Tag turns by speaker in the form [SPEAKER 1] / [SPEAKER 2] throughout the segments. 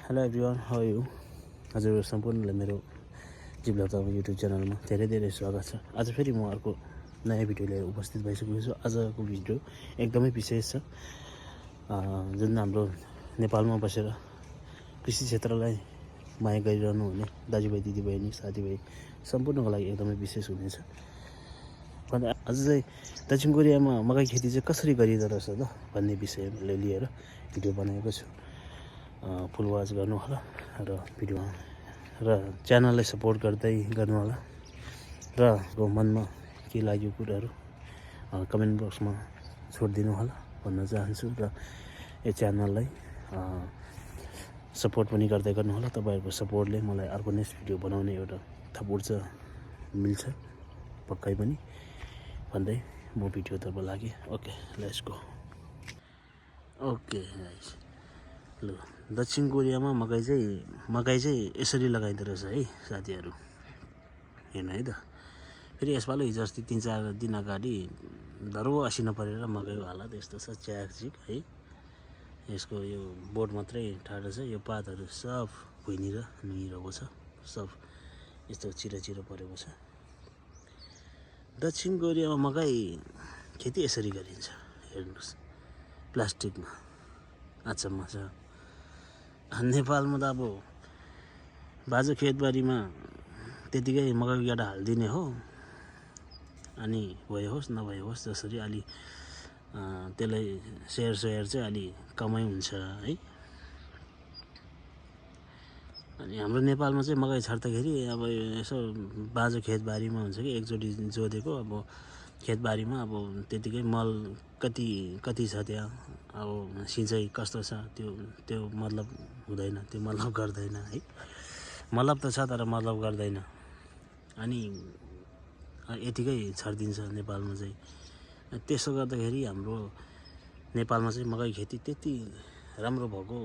[SPEAKER 1] Hello everyone, how are you? हजुर सम्पूर्णलाई मेरो जिब्ला तब युट्युब च्यानलमा धेरै धेरै स्वागत छ। आज फेरि म अर्को नयाँ भिडियो लिएर उपस्थित भइसकेको छु। आजको भिडियो एकदमै विशेष छ। जुन हाम्रो नेपालमा बसेर कृषि क्षेत्रलाई माया गरिरहनु हुने दाजुभाइ दिदीबहिनी साथीभाइ सम्पूर्णको लागि एकदमै विशेष हुनेछ। भन्दा आज चाहिँ दक्षिण कोरियामा मकै खेती चाहिँ कसरी गरिँदो रहेछ त भन्ने विषयलाई लिएर भिडियो बनाएको छु। फुल वाच गर्नु होला र भिडियोमा र च्यानललाई सपोर्ट गर्दै गर्नु होला र मनमा के लाग्यो कुराहरू कमेन्ट बक्समा छोडिदिनु होला भन्न चाहन्छु र यो च्यानललाई सपोर्ट पनि गर्दै गर्नु होला। तपाईँहरूको सपोर्टले मलाई अर्को नेक्स्ट भिडियो बनाउने एउटा थप ऊर्जा मिल्छ पक्कै पनि भन्दै म भिडियोतर्फ लागेँ। Okay, let's go. Okay guys, ल दक्षिण कोरियामा मकै चाहिँ यसरी लगाइँदो रहेछ है साथीहरू, हेर्नु है त। फेरि यसपालि हिजो अस्ति 3-4 दिन अगाडि धरो असिना परेर मकैको हालत यस्तो छ च्याकचिक है। यसको यो बोट मात्रै ठाडो छ, यो पातहरू सब भुइँनिर नुइरहेको छ, सब यस्तो चिरो परेको छ। दक्षिण कोरियामा मकै खेती यसरी गरिन्छ, हेर्नुहोस्, प्लास्टिकमा आचम्म छ। नेपालमा त अब बाजु खेतबारीमा त्यतिकै मकैको गेडा हालिदिने हो, अनि भए होस् नभए होस् जसरी अलि त्यसलाई सेयर चाहिँ अलि कमै हुन्छ है। अनि हाम्रो नेपालमा चाहिँ मकै छर्दाखेरि अब यसो बाजु खेतबारीमा हुन्छ कि एकचोटि जोतेको अब खेतबारीमा अब त्यतिकै मल कति छ त्यहाँ, अब सिँचाइ कस्तो छ त्यो मतलब हुँदैन, त्यो मतलब गर्दैन है। मतलब त छ तर मतलब गर्दैन, अनि यतिकै छरिदिन्छ नेपालमा चाहिँ। त्यसो गर्दाखेरि हाम्रो नेपालमा चाहिँ मकै खेती त्यति राम्रो भएको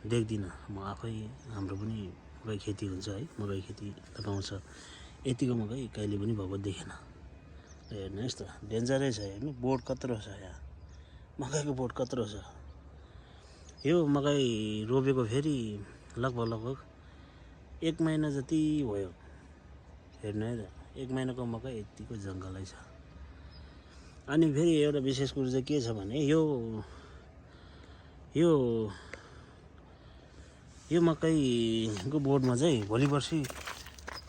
[SPEAKER 1] देख्दिनँ म आफै। हाम्रो पनि मकै खेती हुन्छ है, मकै खेती लगाउँछ, यतिको मकै कहिले पनि भएको देखेन। हेर्नुहोस् त, डेन्जरै छ हेर्नु, बोट कत्रो छ यहाँ, मकैको बोट कत्रो छ। यो मकै रोपेको फेरि लगभग 1 महिना जति भयो, हेर्नु है त, 1 महिनाको मकै यतिको जङ्गलै छ। अनि फेरि एउटा विशेष कुरो चाहिँ के छ भने यो मकैको बोटमा चाहिँ भोलि पर्सि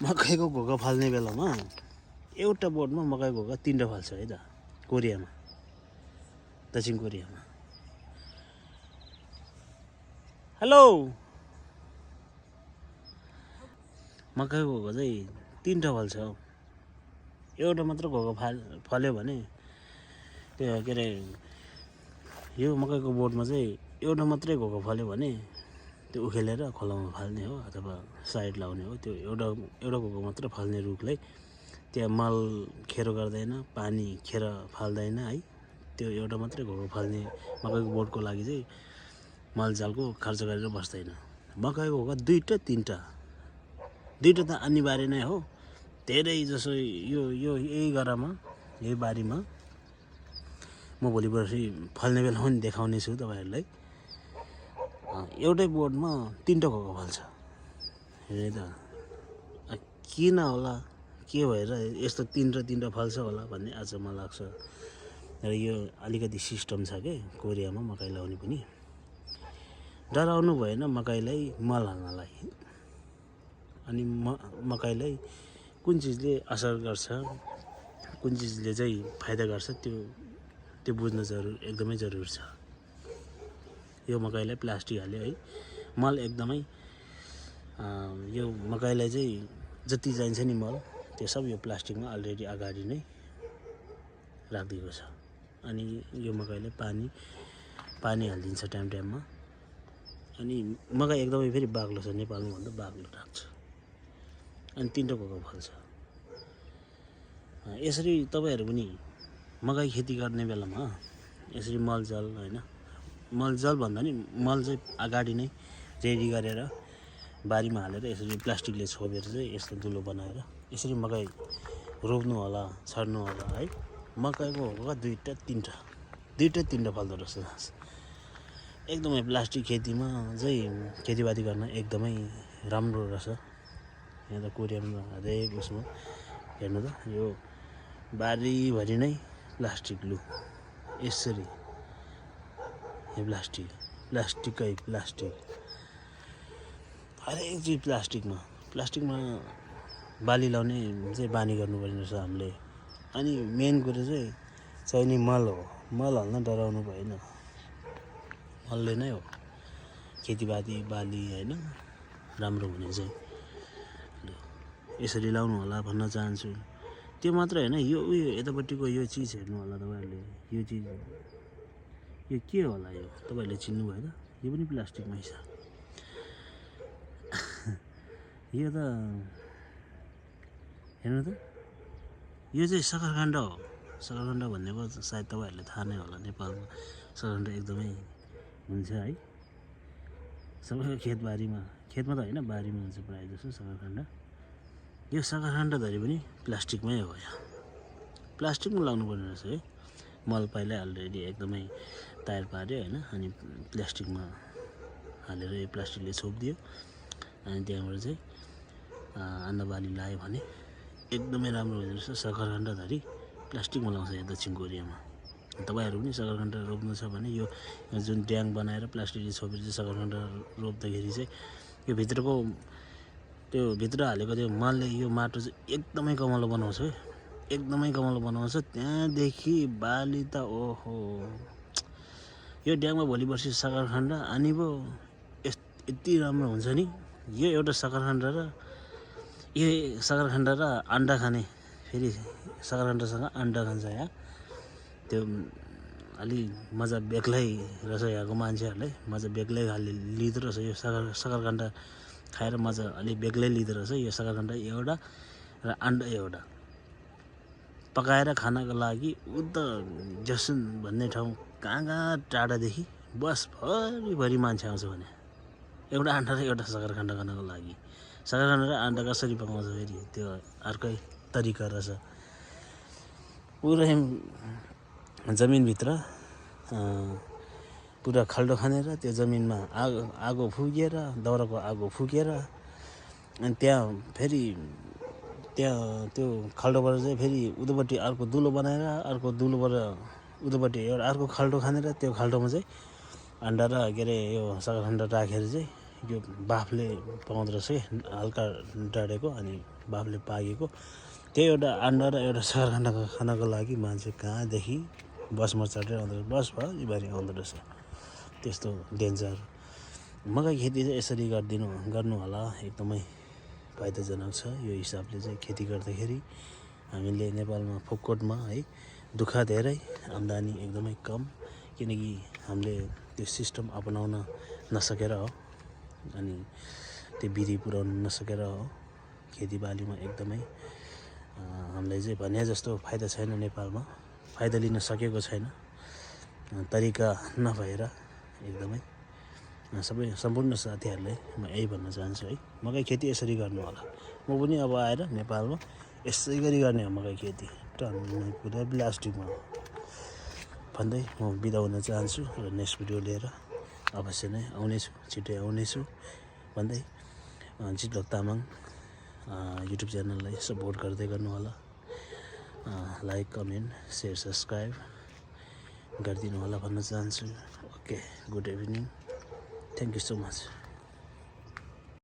[SPEAKER 1] मकैको घोगा फाल्ने बेलामा एउटा बोटमा मकैको घोगा 3 फाल्छ है त, कोरियामा, दक्षिण कोरियामा। हेलो, मकैको घोगा चाहिँ 3 फाल्छ। एउटा मात्र घोगा फल्यो भने त्यो के अरे, यो मकैको बोटमा चाहिँ एउटा मात्रै घोगा फल्यो भने त्यो उखेलेर खोलामा फाल्ने हो अथवा साइड लाउने हो। त्यो एउटा घोगा मात्र फाल्ने रुखलाई त्यहाँ मल खेर गर्दैन, पानी खेर फाल्दैन है। त्यो एउटा मात्रै घोगा फाल्ने मकैको बोटको लागि चाहिँ मलजालको खर्च गरेर बस्दैन। मकैको घोगा 2-3 त अनिवार्य नै हो। धेरै जसो यो यही गरामा, यही बारीमा म भोलि पर्सि फल्ने बेला पनि देखाउने छु तपाईँहरूलाई। एउटै बोटमा 3 घोगा फल्छ, हेर्नु त। किन होला, के भएर यस्तो 3 फल्छ होला भन्ने अचम्म लाग्छ। र यो अलिकति सिस्टम छ के कोरियामा मकै लगाउने पनि। डराउनु भएन मकैलाई मल हाल्नलाई। अनि मकैलाई कुन चिजले असर गर्छ, कुन चिजले चाहिँ फाइदा गर्छ त्यो बुझ्न एकदमै जरुरी छ। यो मकैलाई प्लास्टिक हाल्यो है, मल एकदमै यो मकैलाई चाहिँ जति चाहिन्छ नि मल, त्यो सब यो प्लास्टिकमा अलरेडी अगाडि नै राखिदिएको छ। अनि यो मकैलाई पानी हालिदिन्छ टाइममा। अनि मकै एकदमै फेरि बाक्लो छ, नेपालमा भन्दा बाक्लो राख्छ, अनि 3 घोगा फल्छ। यसरी तपाईँहरू पनि मकै खेती गर्ने बेलामा यसरी मलजल होइन, मलजल भन्दा नि मल चाहिँ अगाडि नै रेडी गरेर बारीमा हालेर यसरी प्लास्टिकले छोपेर चाहिँ यस्तो दुलो बनाएर यसरी मकै रोप्नु होला, छर्नु होला है। मकैको घोगा 2-3 फल्दो रहेछ। एकदमै प्लास्टिक खेतीमा चाहिँ खेतीपाती गर्न एकदमै राम्रो रहेछ। यहाँ त कोरियामा हरेक उसमा हेर्नु त यो बारीभरि नै प्लास्टिक लु यसरी यो प्लास्टिकै प्लास्टिक हरेक चिज प्लास्टिकमा बाली लाउने चाहिँ बानी गर्नुपर्ने रहेछ हामीले। अनि मेन कुरो चाहिँ चाहिने मल हो, मल हाल्न डराउनु भएन, मलले नै हो खेतीपाती बाली होइन राम्रो हुने चाहिँ। यसरी लाउनु होला भन्न चाहन्छु। त्यो मात्र होइन, यो उयो यतापट्टिको यो चिज हेर्नु होला तपाईँहरूले, यो चिज यो के होला, यो तपाईँहरूले चिन्नु भएन, यो पनि प्लास्टिकमै छ। यो त हेर्नु त, यो चाहिँ सकरखण्ड हो। सकरखण्ड भनेको सायद तपाईँहरूले थाहा नै होला, नेपालमा सकरखण्ड एकदमै हुन्छ है, सबैको खेतमा त होइन बारीमा हुन्छ प्रायः जस्तो सकरखण्ड। यो सकरखण्डधरि पनि प्लास्टिकमै हो, यहाँ प्लास्टिकमा लाउनु पर्ने रहेछ है। मल पहिल्यै अलरेडी एकदमै तयार पार्यो होइन, अनि प्लास्टिकमा हालेर यो प्लास्टिकले छोपिदियो, अनि त्यहाँबाट चाहिँ अन्नबाली लायो भने एकदमै राम्रो हुँदो रहेछ। सकरखण्डधरि प्लास्टिकमा लाउँछ यहाँ दक्षिण कोरियामा। तपाईँहरू पनि सकरखण्ड रोप्नु छ भने यो जुन ड्याङ बनाएर प्लास्टिकले छोपेर चाहिँ सकरखण्ड रोप्दाखेरि चाहिँ यो भित्रको त्यो भित्र हालेको त्यो मलले यो माटो चाहिँ एकदमै कमलो बनाउँछ है, एकदमै कमलो बनाउँछ। त्यहाँदेखि बाली त ओहो, यो ड्याङमा भोलि पर्सि सकरखण्ड अनि पो यति राम्रो हुन्छ नि। यो एउटा सकरखण्ड र अन्डा खाने, फेरि सकरखण्डसँग अन्डा खान्छ यहाँ, त्यो अलि मजा बेग्लै रहेछ। यहाँको मान्छेहरूलाई मजा बेग्लै खाले लिँदो रहेछ यो सकरखण्ड खाएर, मजा अलिक बेग्लै लिँदो रहेछ यो सकरखण्ड एउटा र अन्डा एउटा। पकाएर खानको लागि उता जसुन भन्ने ठाउँ कहाँ टाढादेखि बसभरि मान्छे आउँछ भने एउटा अन्डा र एउटा सकरखण्ड खानको लागि। सकरखण्ड र अन्डा कसरी पकाउँछ फेरि त्यो अर्कै तरिका रहेछ। पुरै जमिनभित्र पुरा खाल्डो खनेर त्यो जमिनमा आगो फुकेर, दाउराको आगो फुकेर, अनि त्यहाँ फेरि त्यो खाल्डोबाट चाहिँ फेरि उतापट्टि अर्को दुलो बनाएर, अर्को दुलोबाट उतापट्टि एउटा अर्को खाल्डो खनेर त्यो खाल्डोमा चाहिँ अन्डा र के अरे यो सकरखण्ड राखेर चाहिँ यो बाफले पकाउँदो रहेछ कि, हल्का डढेको अनि बाफले पाकेको। त्यो एउटा अन्डा र एउटा सकरखण्ड खानको लागि मान्छे कहाँदेखि बसमा चढेर आउँदो रहेछ, बसभरि आउँदो रहेछ। त्यस्तो डेन्जर। मकै खेती चाहिँ यसरी गर्नु होला, एकदमै फाइदाजनक छ। यो हिसाबले चाहिँ खेती गर्दाखेरि हामीले नेपालमा फोकटमा है, दुःख धेरै, आम्दानी एकदमै कम, किनकि हामीले त्यो सिस्टम अपनाउन नसकेर हो, अनि त्यो विधि पुर्याउन नसकेर हो। खेतीबालीमा एकदमै हामीलाई चाहिँ भने जस्तो फाइदा छैन, नेपालमा फाइदा लिन सकेको छैन, तरिका नभएर एकदमै सबै सम्पूर्ण साथीहरूलाई म यही भन्न चाहन्छु है, मकै खेती यसरी गर्नु होला। म पनि अब आएर नेपालमा यसै गरी गर्ने हो मकै खेती, टन्नै पुरा प्लास्टिकमा भन्दै म बिदा हुन चाहन्छु र नेक्स्ट भिडियो लिएर अवश्य नै आउनेछु, छिट्टै आउनेछु भन्दै जितलोक तामाङ युट्युब च्यानललाई सपोर्ट गर्दै गर्नु होला। लाइक, कमेन्ट, सेयर, सब्सक्राइब गरिदिनु होला भन्न चाहन्छु। Okay, good evening, thank you so much.